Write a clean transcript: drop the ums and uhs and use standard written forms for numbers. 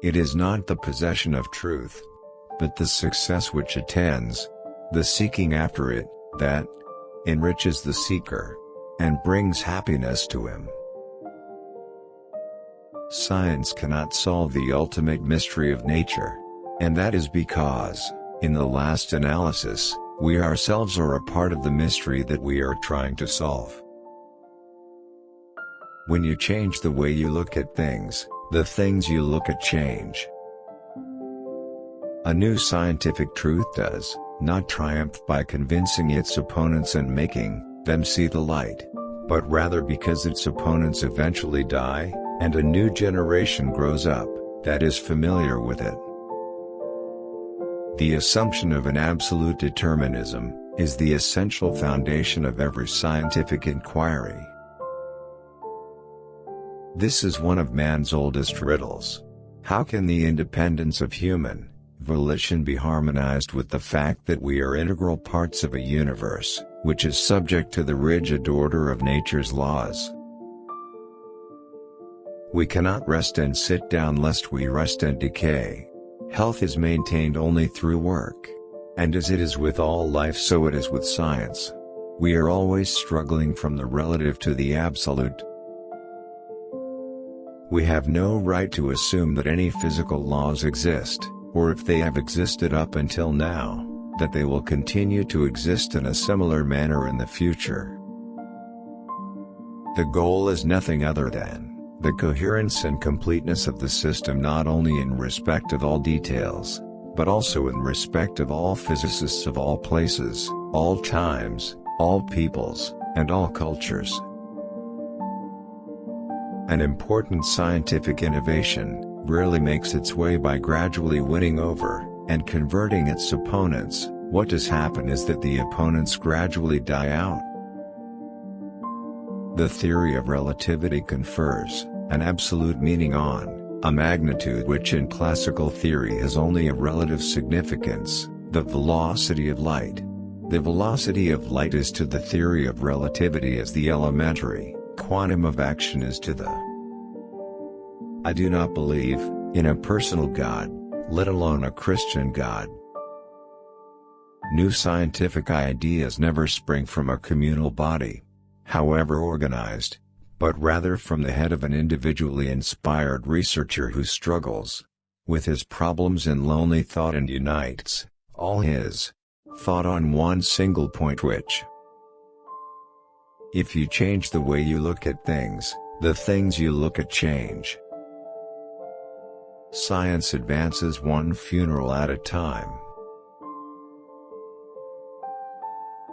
It is not the possession of truth, but the success which attends, the seeking after it, that enriches the seeker and brings happiness to him. Science cannot solve the ultimate mystery of nature, and that is because, in the last analysis, we ourselves are a part of the mystery that we are trying to solve. When you change the way you look at things, the things you look at change. A new scientific truth does not triumph by convincing its opponents and making them see the light, but rather because its opponents eventually die, and a new generation grows up that is familiar with it. The assumption of an absolute determinism is the essential foundation of every scientific inquiry. This is one of man's oldest riddles. How can the independence of human volition be harmonized with the fact that we are integral parts of a universe which is subject to the rigid order of nature's laws? We cannot rest and sit down lest we rust and decay. Health is maintained only through work. And as it is with all life, so it is with science. We are always struggling from the relative to the absolute. We have no right to assume that any physical laws exist, or if they have existed up until now, that they will continue to exist in a similar manner in the future. The goal is nothing other than the coherence and completeness of the system, not only in respect of all details, but also in respect of all physicists of all places, all times, all peoples, and all cultures. An important scientific innovation rarely makes its way by gradually winning over and converting its opponents. What does happen is that the opponents gradually die out. The theory of relativity confers an absolute meaning on a magnitude which in classical theory has only a relative significance, the velocity of light. The velocity of light is to the theory of relativity as the elementary quantum of action is to the. I do not believe in a personal God, let alone a Christian God. New scientific ideas never spring from a communal body, however organized, but rather from the head of an individually inspired researcher who struggles with his problems in lonely thought and unites all his thought on one single point, which, if you change the way you look at things, the things you look at change. Science advances one funeral at a time.